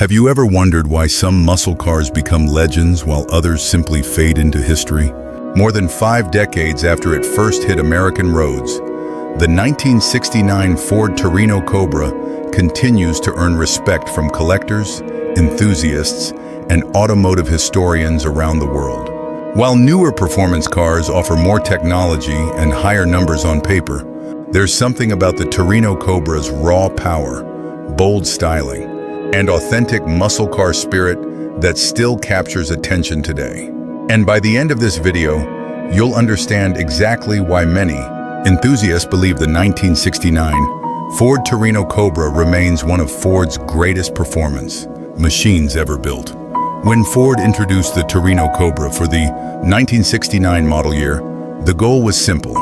Have you ever wondered why some muscle cars become legends while others simply fade into history? More than 5 decades after it first hit American roads, the 1969 Ford Torino Cobra continues to earn respect from collectors, enthusiasts, and automotive historians around the world. While newer performance cars offer more technology and higher numbers on paper, there's something about the Torino Cobra's raw power, bold styling, and authentic muscle car spirit that still captures attention today. And by the end of this video, you'll understand exactly why many enthusiasts believe the 1969 Ford Torino Cobra remains one of Ford's greatest performance machines ever built. When Ford introduced the Torino Cobra for the 1969 model year, the goal was simple: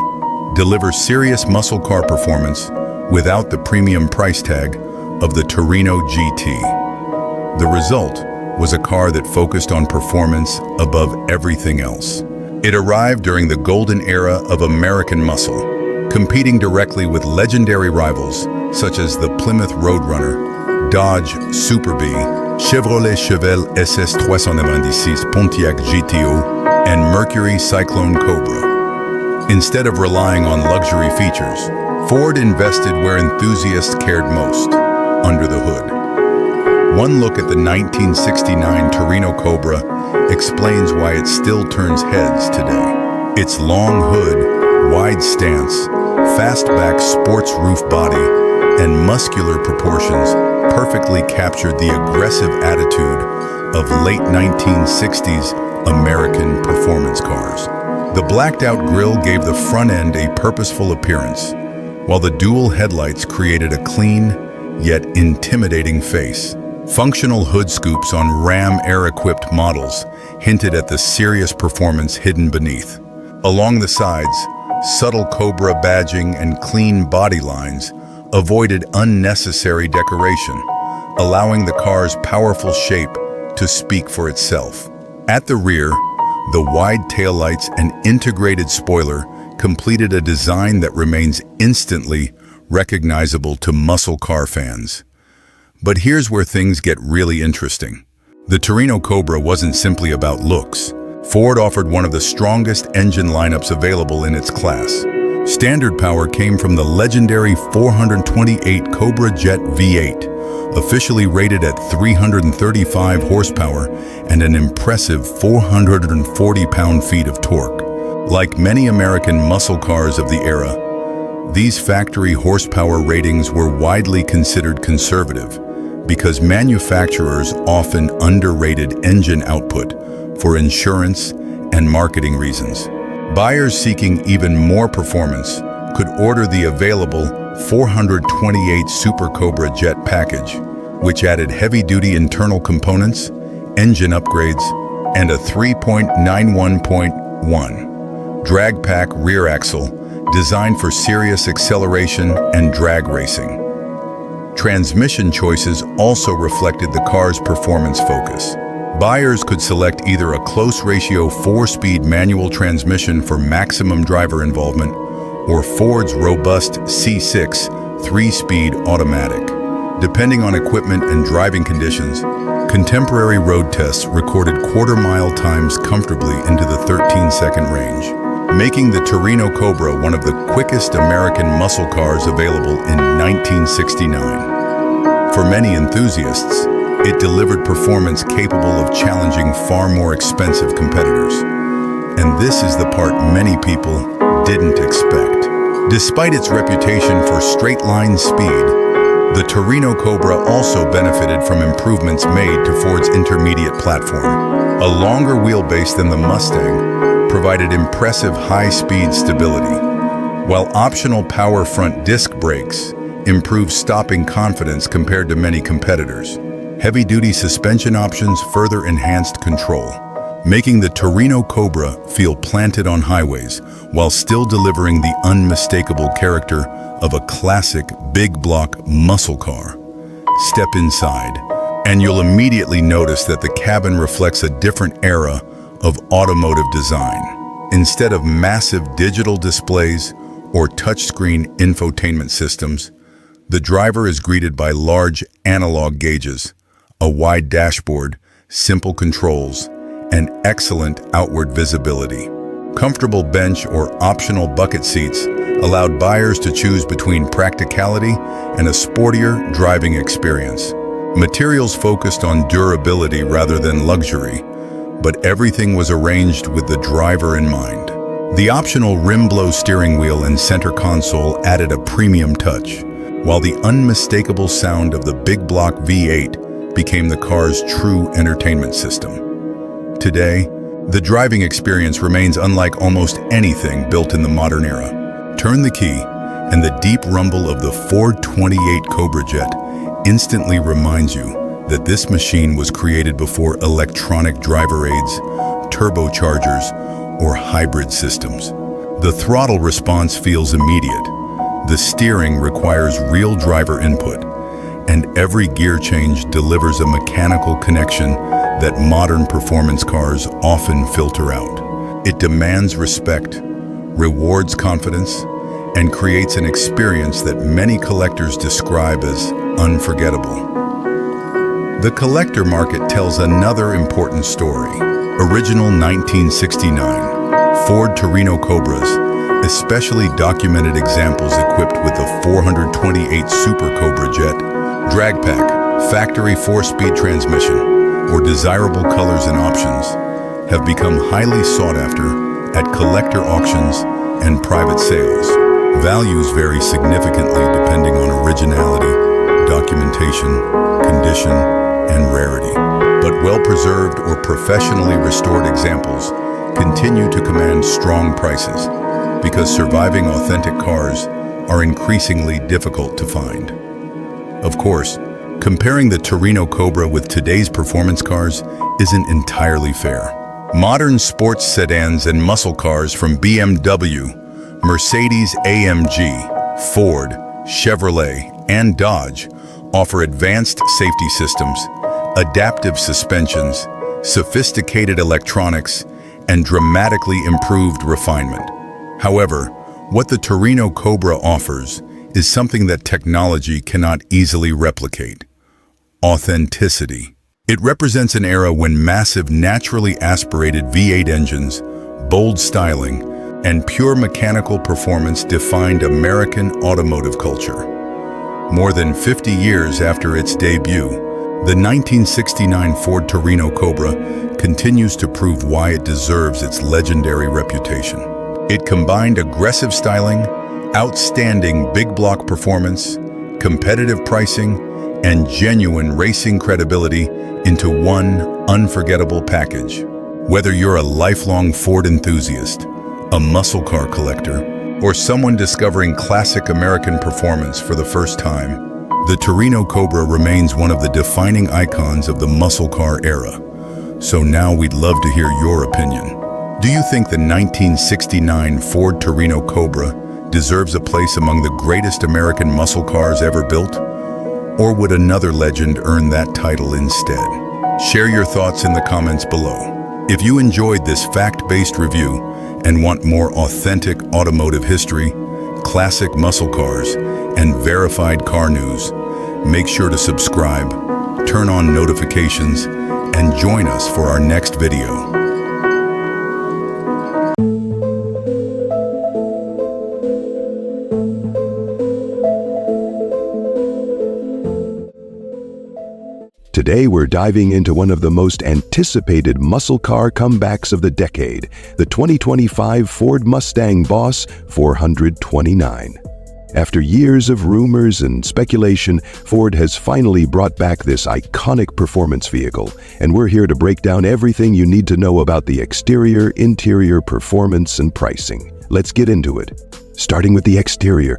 deliver serious muscle car performance without the premium price tag of the Torino GT. The result was a car that focused on performance above everything else. It arrived during the golden era of American muscle, competing directly with legendary rivals such as the Plymouth Roadrunner, Dodge Super Bee, Chevrolet Chevelle SS396 Pontiac GTO, and Mercury Cyclone Cobra. Instead of relying on luxury features, Ford invested where enthusiasts cared most: under the hood. One look at the 1969 Torino Cobra explains why it still turns heads today. Its long hood, wide stance, fastback sports roof body, and muscular proportions perfectly captured the aggressive attitude of late 1960s American performance cars. The blacked-out grille gave the front end a purposeful appearance, while the dual headlights created a clean, yet intimidating face. Functional hood scoops on Ram Air-equipped models hinted at the serious performance hidden beneath. Along the sides, subtle Cobra badging and clean body lines avoided unnecessary decoration, allowing the car's powerful shape to speak for itself. At the rear, the wide taillights and integrated spoiler completed a design that remains instantly recognizable to muscle car fans. But here's where things get really interesting. The Torino Cobra wasn't simply about looks. Ford offered one of the strongest engine lineups available in its class. Standard power came from the legendary 428 Cobra Jet V8, officially rated at 335 horsepower and an impressive 440 pound-feet of torque. Like many American muscle cars of the era, these factory horsepower ratings were widely considered conservative because manufacturers often underrated engine output for insurance and marketing reasons. Buyers seeking even more performance could order the available 428 Super Cobra Jet package, which added heavy-duty internal components, engine upgrades, and a 3.91.1 drag pack rear axle designed for serious acceleration and drag racing. Transmission choices also reflected the car's performance focus. Buyers could select either a close-ratio 4-speed manual transmission for maximum driver involvement or Ford's robust C6 3-speed automatic. Depending on equipment and driving conditions, contemporary road tests recorded quarter-mile times comfortably into the 13-second range, making the Torino Cobra one of the quickest American muscle cars available in 1969. For many enthusiasts, it delivered performance capable of challenging far more expensive competitors. And this is the part many people didn't expect. Despite its reputation for straight-line speed, the Torino Cobra also benefited from improvements made to Ford's intermediate platform. A longer wheelbase than the Mustang provided impressive high-speed stability, while optional power front disc brakes improved stopping confidence compared to many competitors. Heavy-duty suspension options further enhanced control, making the Torino Cobra feel planted on highways while still delivering the unmistakable character of a classic big-block muscle car. Step inside, and you'll immediately notice that the cabin reflects a different era of automotive design. Instead of massive digital displays or touchscreen infotainment systems, the driver is greeted by large analog gauges, A wide dashboard, simple controls, and excellent outward visibility. Comfortable bench or optional bucket seats allowed buyers to choose between practicality and a sportier driving experience. Materials focused on durability rather than luxury, but everything was arranged with the driver in mind. The optional rim-blow steering wheel and center console added a premium touch, while the unmistakable sound of the big block V8 became the car's true entertainment system. Today, the driving experience remains unlike almost anything built in the modern era. Turn the key, and the deep rumble of the 428 Cobra Jet instantly reminds you that this machine was created before electronic driver aids, turbochargers, or hybrid systems. The throttle response feels immediate. The steering requires real driver input, and every gear change delivers a mechanical connection that modern performance cars often filter out. It demands respect, rewards confidence, and creates an experience that many collectors describe as unforgettable. The collector market tells another important story. Original 1969 Ford Torino Cobras, especially documented examples equipped with the 428 Super Cobra Jet, drag pack, factory 4-speed transmission, or desirable colors and options, have become highly sought after at collector auctions and private sales. Values vary significantly depending on originality, documentation, condition, and rarity. But well-preserved or professionally restored examples continue to command strong prices because surviving authentic cars are increasingly difficult to find. Of course, comparing the Torino Cobra with today's performance cars isn't entirely fair. Modern sports sedans and muscle cars from BMW, Mercedes-AMG, Ford, Chevrolet, and Dodge offer advanced safety systems, adaptive suspensions, sophisticated electronics, and dramatically improved refinement. However, what the Torino Cobra offers is something that technology cannot easily replicate: authenticity. It represents an era when massive naturally aspirated V8 engines, bold styling, and pure mechanical performance defined American automotive culture. More than 50 years after its debut, the 1969 Ford Torino Cobra continues to prove why it deserves its legendary reputation. It combined aggressive styling, outstanding big block performance, competitive pricing, and genuine racing credibility into one unforgettable package. Whether you're a lifelong Ford enthusiast, a muscle car collector, or someone discovering classic American performance for the first time, the Torino Cobra remains one of the defining icons of the muscle car era. So now we'd love to hear your opinion. Do you think the 1969 Ford Torino Cobra deserves a place among the greatest American muscle cars ever built? Or would another legend earn that title instead? Share your thoughts in the comments below. If you enjoyed this fact-based review and want more authentic automotive history, classic muscle cars, and verified car news, make sure to subscribe, turn on notifications, and join us for our next video. Today we're diving into one of the most anticipated muscle car comebacks of the decade, the 2025 Ford Mustang Boss 429. After years of rumors and speculation, Ford has finally brought back this iconic performance vehicle, and we're here to break down everything you need to know about the exterior, interior performance, and pricing. Let's get into it. Starting with the exterior,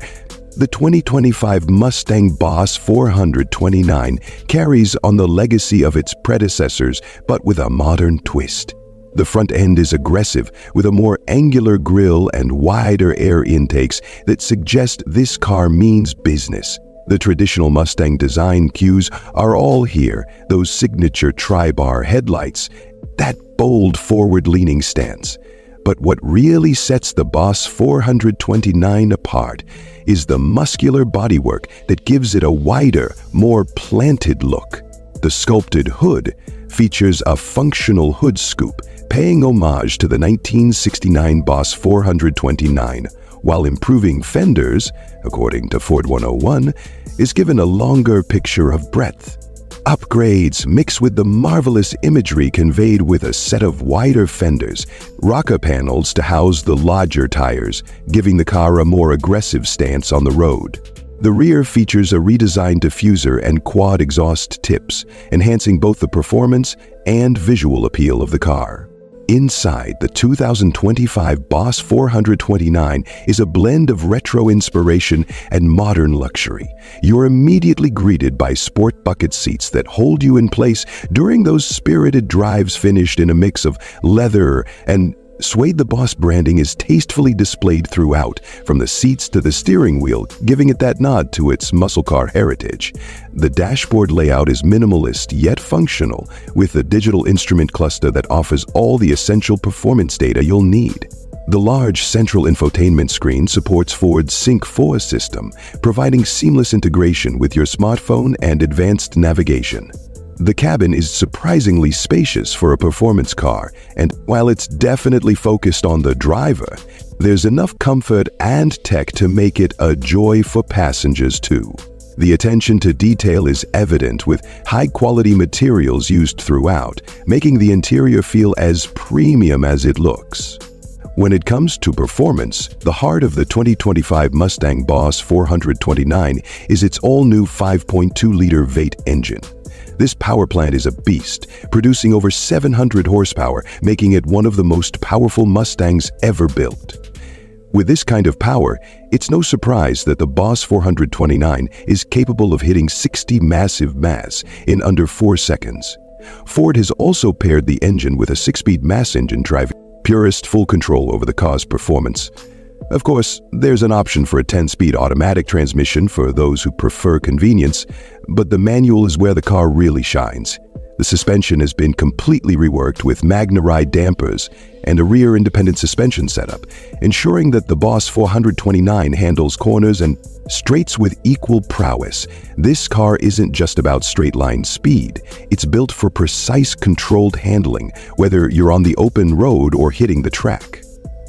the 2025 Mustang Boss 429 carries on the legacy of its predecessors, but with a modern twist. The front end is aggressive, with a more angular grille and wider air intakes that suggest this car means business. The traditional Mustang design cues are all here: those signature tri-bar headlights, that bold forward-leaning stance. But what really sets the Boss 429 apart is the muscular bodywork that gives it a wider, more planted look. The sculpted hood features a functional hood scoop, paying homage to the 1969 Boss 429, while improving fenders, according to Ford 101, is given a longer picture of breadth. Upgrades mix with the marvelous imagery conveyed with a set of wider fenders, rocker panels to house the larger tires, giving the car a more aggressive stance on the road. The rear features a redesigned diffuser and quad exhaust tips, enhancing both the performance and visual appeal of the car. Inside, the 2025 Boss 429 is a blend of retro inspiration and modern luxury. You're immediately greeted by sport bucket seats that hold you in place during those spirited drives, finished in a mix of leather and suede. The Boss branding is tastefully displayed throughout, from the seats to the steering wheel, giving it that nod to its muscle car heritage. The dashboard layout is minimalist yet functional, with a digital instrument cluster that offers all the essential performance data you'll need. The large central infotainment screen supports Ford's Sync 4 system, providing seamless integration with your smartphone and advanced navigation. The cabin is surprisingly spacious for a performance car, and while it's definitely focused on the driver, there's enough comfort and tech to make it a joy for passengers too. The attention to detail is evident, with high-quality materials used throughout, making the interior feel as premium as it looks. When it comes to performance, the heart of the 2025 Mustang Boss 429 is its all-new 5.2-liter V8 engine. This power plant is a beast, producing over 700 horsepower, making it one of the most powerful Mustangs ever built. With this kind of power, it's no surprise that the Boss 429 is capable of hitting 60 massive mass in under 4 seconds. Ford has also paired the engine with a 6-speed mass engine, driving purest full control over the car's performance. Of course, there's an option for a 10-speed automatic transmission for those who prefer convenience, but the manual is where the car really shines. The suspension has been completely reworked with Magna-Ride dampers and a rear independent suspension setup, ensuring that the Boss 429 handles corners and straights with equal prowess. This car isn't just about straight-line speed. It's built for precise, controlled handling, whether you're on the open road or hitting the track.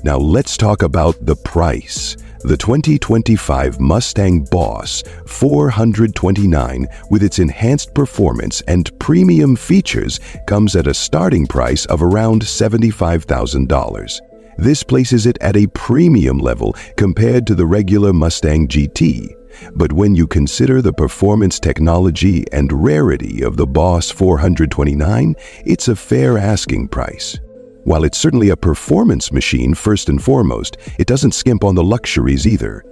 Now let's talk about the price. The 2025 Mustang Boss 429, with its enhanced performance and premium features, comes at a starting price of around $75,000. This places it at a premium level compared to the regular Mustang GT. But when you consider the performance, technology, and rarity of the Boss 429, it's a fair asking price. While it's certainly a performance machine first and foremost, it doesn't skimp on the luxuries either.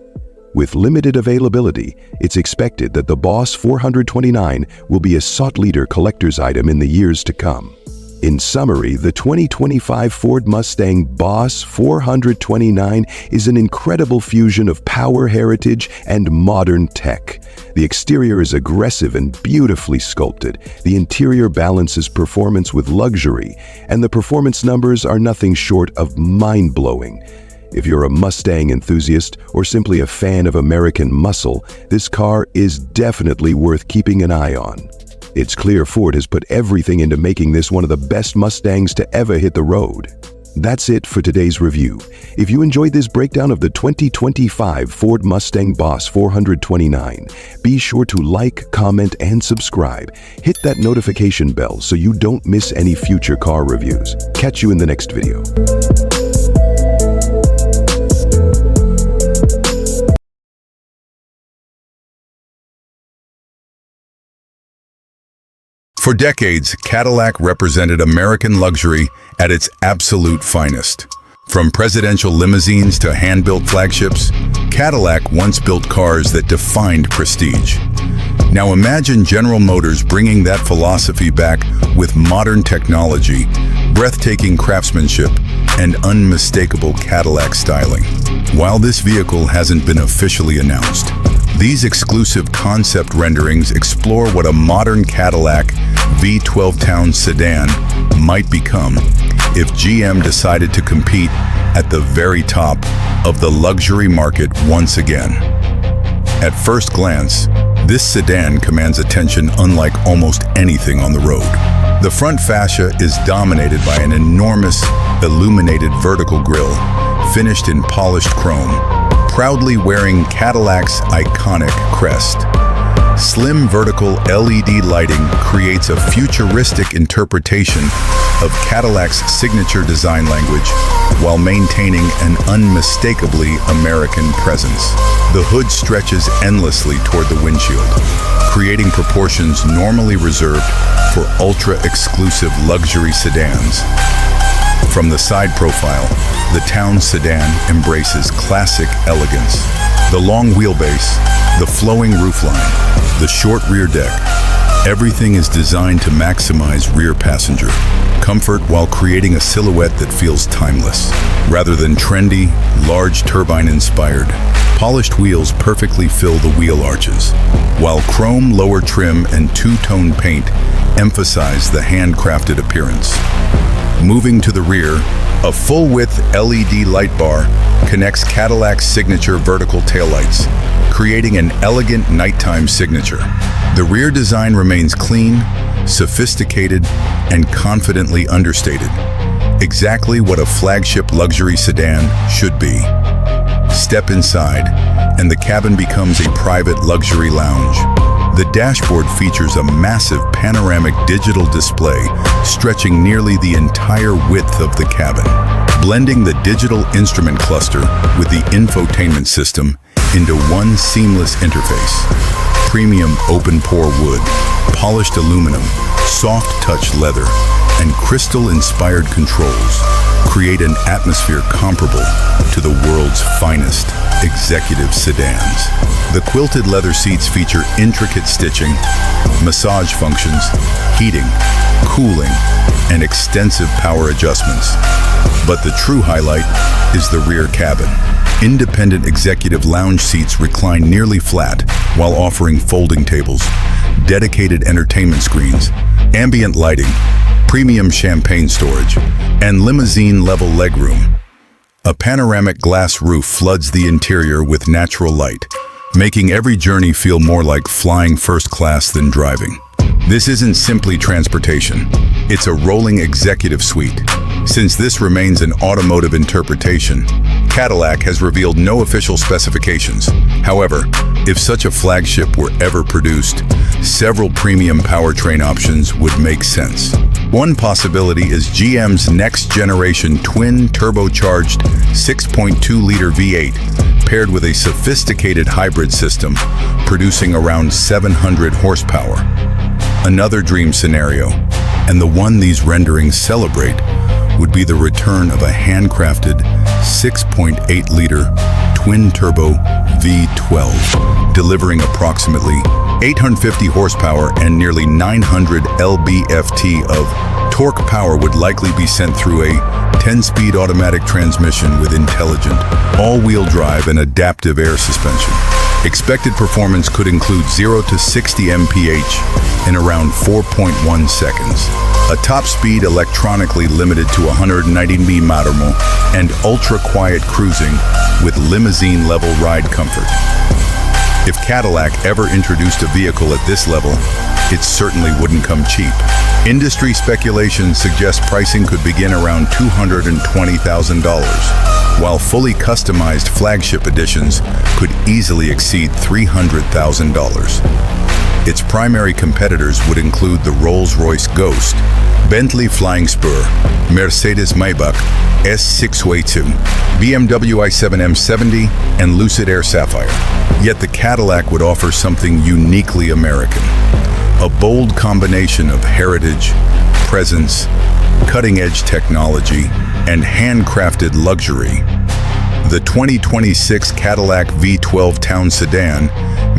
With limited availability, it's expected that the Boss 429 will be a sought-leader collector's item in the years to come. In summary, the 2025 Ford Mustang Boss 429 is an incredible fusion of power, heritage, and modern tech. The exterior is aggressive and beautifully sculpted. The interior balances performance with luxury, and the performance numbers are nothing short of mind-blowing. If you're a Mustang enthusiast or simply a fan of American muscle, this car is definitely worth keeping an eye on. It's clear Ford has put everything into making this one of the best Mustangs to ever hit the road. That's it for today's review. If you enjoyed this breakdown of the 2025 Ford Mustang Boss 429, be sure to like, comment, and subscribe. Hit that notification bell so you don't miss any future car reviews. Catch you in the next video. For decades, Cadillac represented American luxury at its absolute finest. From presidential limousines to hand-built flagships, Cadillac once built cars that defined prestige. Now imagine General Motors bringing that philosophy back with modern technology, breathtaking craftsmanship, and unmistakable Cadillac styling. While this vehicle hasn't been officially announced, these exclusive concept renderings explore what a modern Cadillac V12 Town sedan might become if GM decided to compete at the very top of the luxury market once again. At first glance, This sedan commands attention unlike almost anything on the road. The front fascia is dominated by an enormous, illuminated vertical grille, finished in polished chrome, proudly wearing Cadillac's iconic crest. Slim vertical LED lighting creates a futuristic interpretation of Cadillac's signature design language while maintaining an unmistakably American presence. The hood stretches endlessly toward the windshield, creating proportions normally reserved for ultra-exclusive luxury sedans. From the side profile, the town sedan embraces classic elegance. The long wheelbase, the flowing roofline, the short rear deck, everything is designed to maximize rear passenger comfort while creating a silhouette that feels timeless. Rather than trendy, large turbine-inspired, polished wheels perfectly fill the wheel arches, while chrome lower trim and two-tone paint emphasize the handcrafted appearance. Moving to the rear, a full-width LED light bar connects Cadillac's signature vertical taillights, creating an elegant nighttime signature. The rear design remains clean, sophisticated, and confidently understated. Exactly what a flagship luxury sedan should be. Step inside, and the cabin becomes a private luxury lounge. The dashboard features a massive panoramic digital display stretching nearly the entire width of the cabin, blending the digital instrument cluster with the infotainment system into one seamless interface. Premium open-pore wood, polished aluminum, soft-touch leather, and crystal-inspired controls create an atmosphere comparable to the world's finest executive sedans. The quilted leather seats feature intricate stitching, massage functions, heating, cooling, and extensive power adjustments. But the true highlight is the rear cabin. Independent executive lounge seats recline nearly flat while offering folding tables, dedicated entertainment screens, ambient lighting, premium champagne storage, and limousine-level legroom. A panoramic glass roof floods the interior with natural light, making every journey feel more like flying first class than driving. This isn't simply transportation, it's a rolling executive suite. Since this remains an automotive interpretation, Cadillac has revealed no official specifications. However, if such a flagship were ever produced, several premium powertrain options would make sense. One possibility is GM's next-generation twin-turbocharged 6.2-liter V8, paired with a sophisticated hybrid system, producing around 700 horsepower. Another dream scenario, and the one these renderings celebrate, would be the return of a handcrafted 6.8-liter twin-turbo V12, delivering approximately 850 horsepower and nearly 900 lb-ft of torque. Power would likely be sent through a 10-speed automatic transmission with intelligent all-wheel drive and adaptive air suspension. Expected performance could include 0 to 60 mph in around 4.1 seconds. A top speed electronically limited to 190 mph and ultra-quiet cruising with limousine-level ride comfort. If Cadillac ever introduced a vehicle at this level, it certainly wouldn't come cheap. Industry speculation suggests pricing could begin around $220,000, while fully customized flagship editions could easily exceed $300,000. Its primary competitors would include the Rolls-Royce Ghost, Bentley Flying Spur, Mercedes-Maybach S622, BMW i7 M70, and Lucid Air Sapphire. Yet the Cadillac would offer something uniquely American. A bold combination of heritage, presence, cutting-edge technology, and handcrafted luxury. The 2026 Cadillac V12 Town Sedan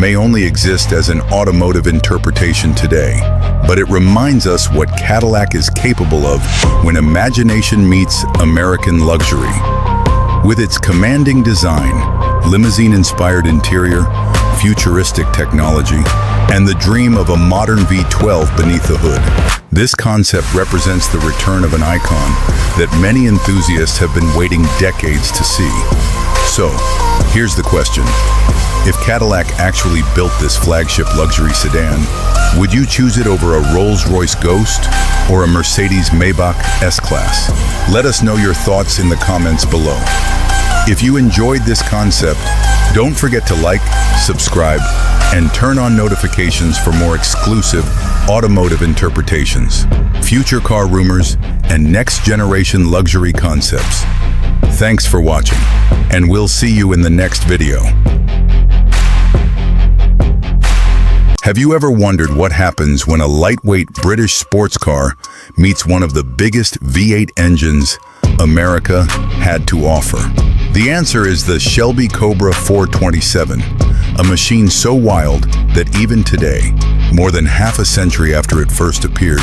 may only exist as an automotive interpretation today, but it reminds us what Cadillac is capable of when imagination meets American luxury. With its commanding design, limousine-inspired interior, futuristic technology, and the dream of a modern V12 beneath the hood, this concept represents the return of an icon that many enthusiasts have been waiting decades to see. So, here's the question. If Cadillac actually built this flagship luxury sedan, would you choose it over a Rolls-Royce Ghost or a Mercedes Maybach S-Class? Let us know your thoughts in the comments below. If you enjoyed this concept, don't forget to like, subscribe, and turn on notifications for more exclusive automotive interpretations, future car rumors, and next-generation luxury concepts. Thanks for watching, and we'll see you in the next video. Have you ever wondered what happens when a lightweight British sports car meets one of the biggest V8 engines America had to offer? The answer is the Shelby Cobra 427, a machine so wild that even today, more than half a century after it first appeared,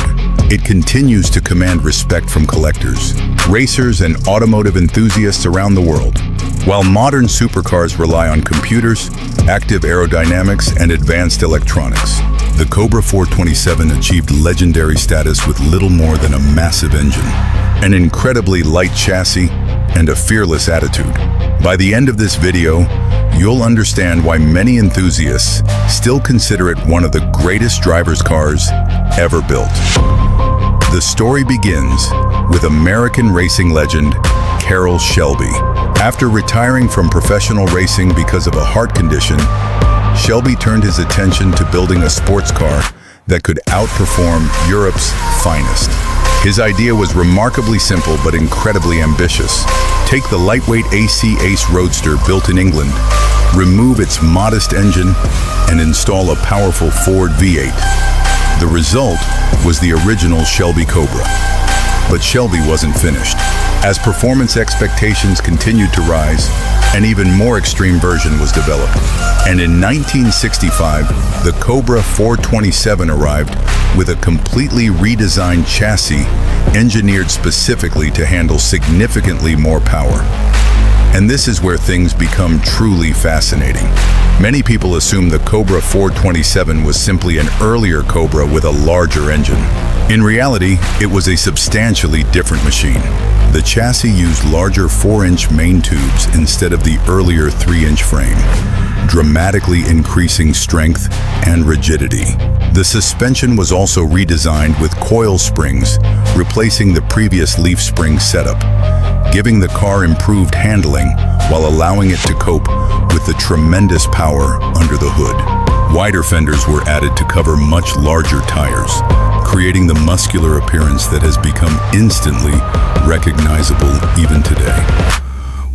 it continues to command respect from collectors, racers, and automotive enthusiasts around the world. While modern supercars rely on computers, active aerodynamics, and advanced electronics, the Cobra 427 achieved legendary status with little more than a massive engine, an incredibly light chassis, and a fearless attitude. By the end of this video, you'll understand why many enthusiasts still consider it one of the greatest driver's cars ever built. The story begins with American racing legend Carroll Shelby. After retiring from professional racing because of a heart condition, Shelby turned his attention to building a sports car that could outperform Europe's finest. His idea was remarkably simple but incredibly ambitious. Take the lightweight AC Ace Roadster built in England, remove its modest engine, and install a powerful Ford V8. The result was the original Shelby Cobra. But Shelby wasn't finished. As performance expectations continued to rise, an even more extreme version was developed. And in 1965, the Cobra 427 arrived with a completely redesigned chassis engineered specifically to handle significantly more power. And this is where things become truly fascinating. Many people assume the Cobra 427 was simply an earlier Cobra with a larger engine. In reality, it was a substantially different machine. The chassis used larger 4-inch main tubes instead of the earlier 3-inch frame, dramatically increasing strength and rigidity. The suspension was also redesigned with coil springs, replacing the previous leaf spring setup, giving the car improved handling while allowing it to cope with the tremendous power under the hood. Wider fenders were added to cover much larger tires, creating the muscular appearance that has become instantly recognizable even today.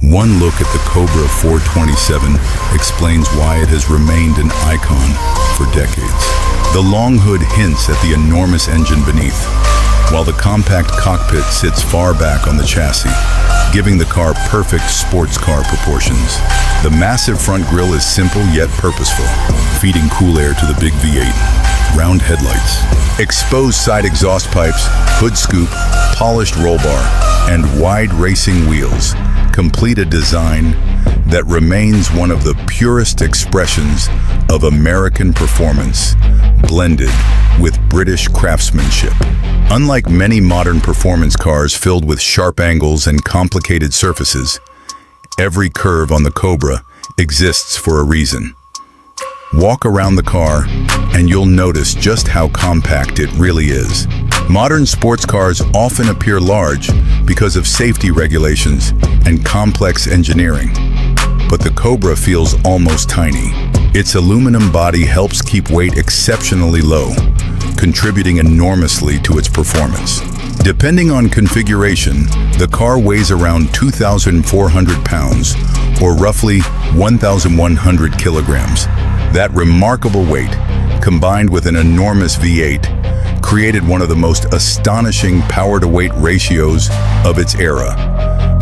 One look at the Cobra 427 explains why it has remained an icon for decades. The long hood hints at the enormous engine beneath, while the compact cockpit sits far back on the chassis, giving the car perfect sports car proportions. The massive front grille is simple yet purposeful, feeding cool air to the big V8. Round headlights, exposed side exhaust pipes, hood scoop, polished roll bar, and wide racing wheels complete a design that remains one of the purest expressions of American performance, blended with British craftsmanship. Unlike many modern performance cars filled with sharp angles and complicated surfaces, every curve on the Cobra exists for a reason. Walk around the car and you'll notice just how compact it really is. Modern sports cars often appear large because of safety regulations and complex engineering, but the Cobra feels almost tiny. Its aluminum body helps keep weight exceptionally low, contributing enormously to its performance. Depending on configuration, the car weighs around 2,400 pounds, or roughly 1,100 kilograms. That remarkable weight, combined with an enormous V8, created one of the most astonishing power-to-weight ratios of its era.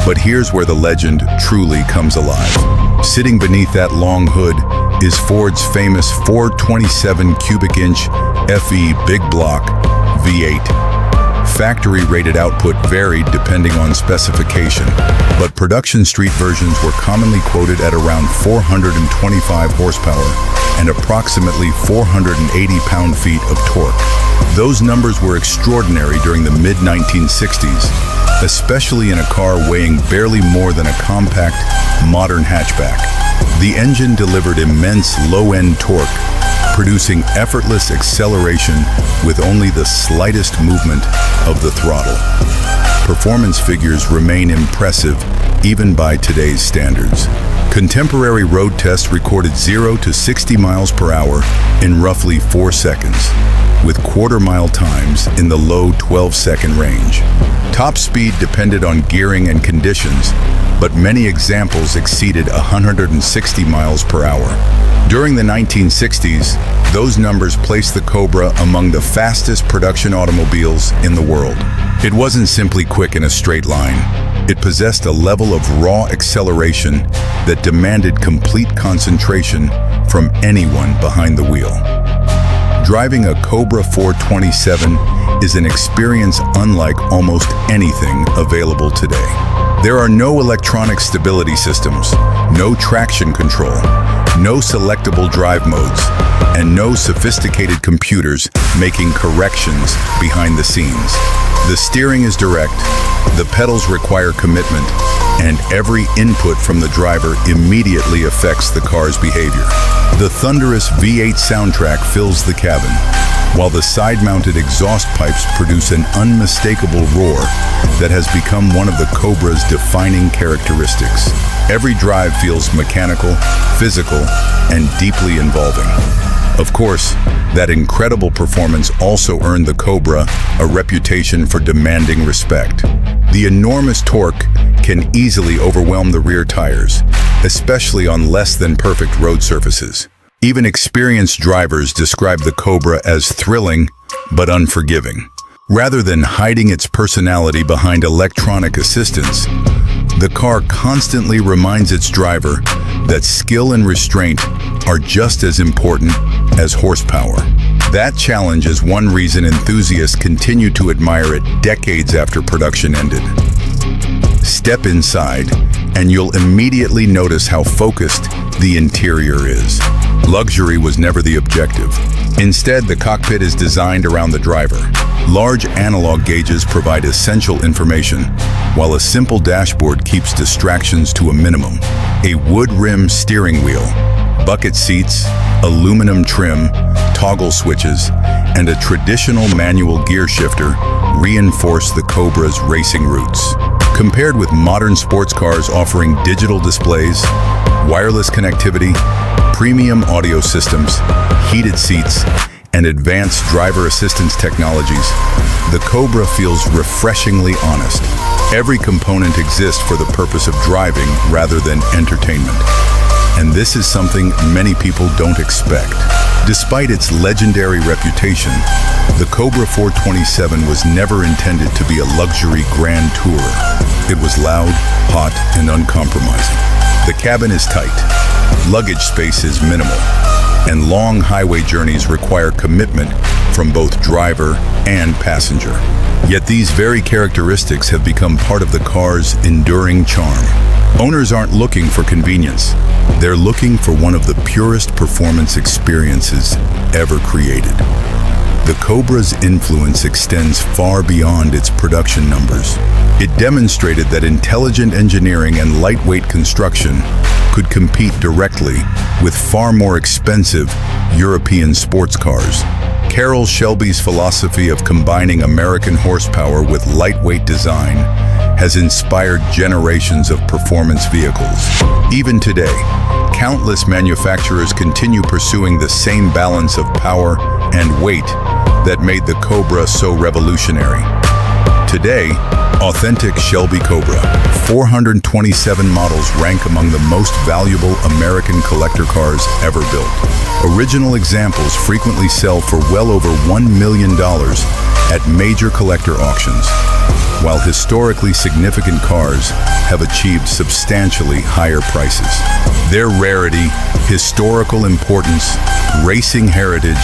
But here's where the legend truly comes alive. Sitting beneath that long hood is Ford's famous 427 cubic inch FE big block V8. Factory-rated output varied depending on specification, but production street versions were commonly quoted at around 425 horsepower and approximately 480 pound-feet of torque. Those numbers were extraordinary during the mid-1960s, especially in a car weighing barely more than a compact, modern hatchback. The engine delivered immense low-end torque, producing effortless acceleration with only the slightest movement of the throttle. Performance figures remain impressive even by today's standards. Contemporary road tests recorded 0 to 60 miles per hour in roughly 4 seconds, with quarter-mile times in the low 12-second range. Top speed depended on gearing and conditions, but many examples exceeded 160 miles per hour. During the 1960s, those numbers placed the Cobra among the fastest production automobiles in the world. It wasn't simply quick in a straight line. It possessed a level of raw acceleration that demanded complete concentration from anyone behind the wheel. Driving a Cobra 427 is an experience unlike almost anything available today. There are no electronic stability systems, no traction control, no selectable drive modes, and no sophisticated computers making corrections behind the scenes. The steering is direct, the pedals require commitment, and every input from the driver immediately affects the car's behavior. The thunderous V8 soundtrack fills the cabin, while the side-mounted exhaust pipes produce an unmistakable roar that has become one of the Cobra's defining characteristics. Every drive feels mechanical, physical, and deeply involving. Of course, that incredible performance also earned the Cobra a reputation for demanding respect. The enormous torque can easily overwhelm the rear tires, especially on less than perfect road surfaces. Even experienced drivers describe the Cobra as thrilling but unforgiving. Rather than hiding its personality behind electronic assistance, the car constantly reminds its driver that skill and restraint are just as important as horsepower. That challenge is one reason enthusiasts continue to admire it decades after production ended. Step inside, and you'll immediately notice how focused the interior is. Luxury was never the objective. Instead, the cockpit is designed around the driver. Large analog gauges provide essential information, while a simple dashboard keeps distractions to a minimum. A wood-rim steering wheel, bucket seats, aluminum trim, toggle switches, and a traditional manual gear shifter reinforce the Cobra's racing roots. Compared with modern sports cars offering digital displays, wireless connectivity, premium audio systems, heated seats, and advanced driver assistance technologies, the Cobra feels refreshingly honest. Every component exists for the purpose of driving rather than entertainment. And this is something many people don't expect. Despite its legendary reputation, the Cobra 427 was never intended to be a luxury grand tourer. It was loud, hot, and uncompromising. The cabin is tight, luggage space is minimal, and long highway journeys require commitment from both driver and passenger. Yet these very characteristics have become part of the car's enduring charm. Owners aren't looking for convenience. They're looking for one of the purest performance experiences ever created. The Cobra's influence extends far beyond its production numbers. It demonstrated that intelligent engineering and lightweight construction could compete directly with far more expensive European sports cars. Carroll Shelby's philosophy of combining American horsepower with lightweight design has inspired generations of performance vehicles. Even today, countless manufacturers continue pursuing the same balance of power and weight that made the Cobra so revolutionary. Today, authentic Shelby Cobra 427 models rank among the most valuable American collector cars ever built. Original examples frequently sell for well over $1 million at major collector auctions, while historically significant cars have achieved substantially higher prices. Their rarity, historical importance, racing heritage,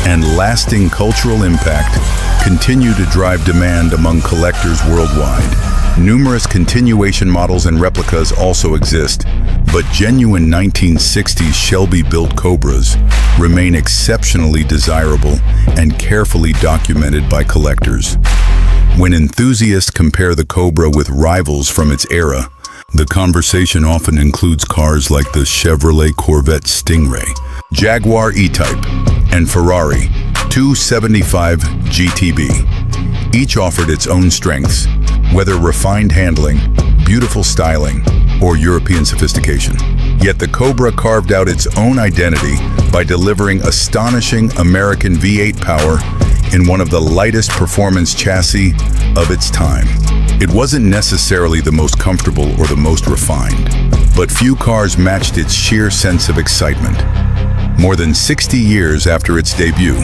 and lasting cultural impact continue to drive demand among collectors worldwide. Numerous continuation models and replicas also exist, but genuine 1960s Shelby-built Cobras remain exceptionally desirable and carefully documented by collectors. When enthusiasts compare the Cobra with rivals from its era, The conversation often includes cars like the Chevrolet Corvette Stingray, Jaguar E-Type, and Ferrari 275 GTB. Each offered its own strengths, whether refined handling, beautiful styling, or European sophistication. Yet the Cobra carved out its own identity by delivering astonishing American V8 power in one of the lightest performance chassis of its time. It wasn't necessarily the most comfortable or the most refined, but few cars matched its sheer sense of excitement. More than 60 years after its debut,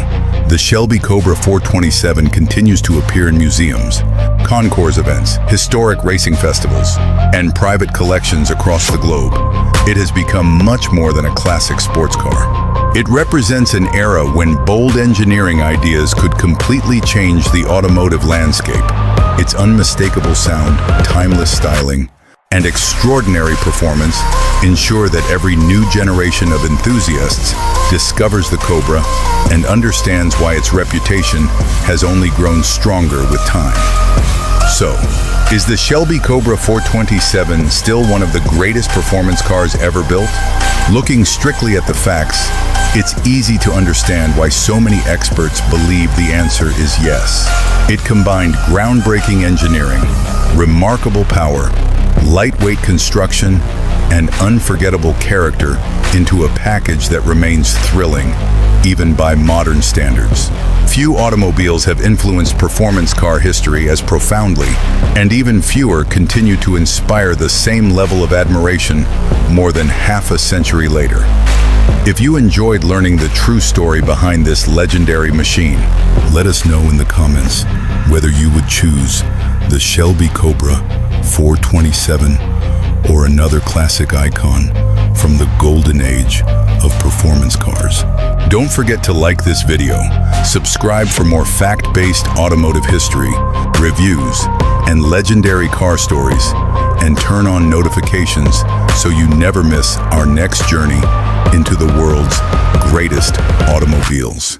the Shelby Cobra 427 continues to appear in museums, concours events, historic racing festivals, and private collections across the globe. It has become much more than a classic sports car. It represents an era when bold engineering ideas could completely change the automotive landscape. Its unmistakable sound, timeless styling, and extraordinary performance ensure that every new generation of enthusiasts discovers the Cobra and understands why its reputation has only grown stronger with time. So, is the Shelby Cobra 427 still one of the greatest performance cars ever built? Looking strictly at the facts, it's easy to understand why so many experts believe the answer is yes. It combined groundbreaking engineering, remarkable power, lightweight construction, and unforgettable character into a package that remains thrilling, even by modern standards. Few automobiles have influenced performance car history as profoundly, and even fewer continue to inspire the same level of admiration more than half a century later. If you enjoyed learning the true story behind this legendary machine, let us know in the comments whether you would choose the Shelby Cobra 427 or another classic icon from the golden age of performance cars. Don't forget to like this video, subscribe for more fact-based automotive history, reviews, and legendary car stories, and turn on notifications so you never miss our next journey into the world's greatest automobiles.